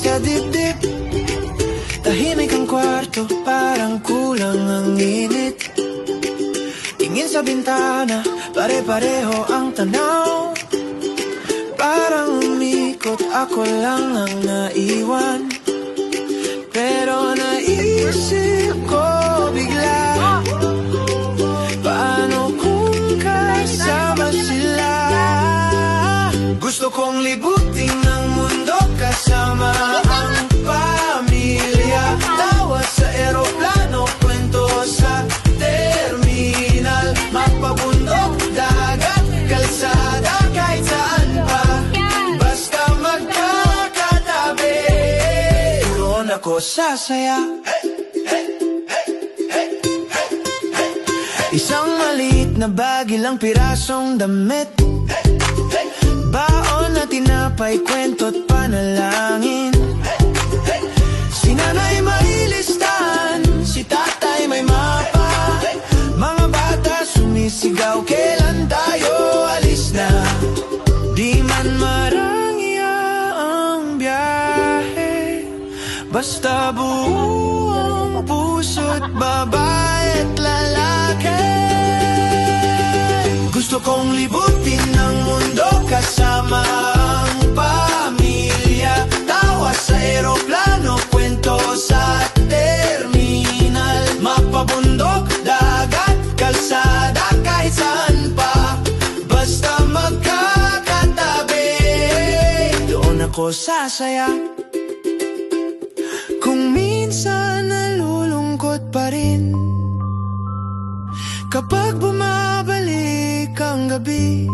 sa dibdib. Tahimik ang kwarto, parang kulang ang init. Tingin sa bintana, pare-pareho ang tanaw. Parang umikot, ako lang ang naiwan. Pero naisip ko bigla, paano kung kasama sila? Gusto kong libutin ang mundo kasama ang pamilya. Tawa sa eroplano, kwento sa terminal. Mapabundok, dagat, kalsada, kahit saan pa. Basta magkakatabi, doon ako sasaya. Isang maliit na bag, ilang pirasong damit. Baon na tinapay, kwento't panalangin. Si nanay may listahan, si tatay may mapa. Mga bata sumisigaw, kailan tayo alis na? Di man marangya ang biyahe, basta buo ang puso't babae at lalaki. Gusto kong libutin ang mundo kasama ang pamilya. Tawa sa eroplano, kwento sa terminal. Mapabundok, dagat, kalsada, kahit saan pa. Basta magkakatabi, doon ako sasaya. Kung minsan nalulungkot pa rin, kapag bumabalik ang gabi,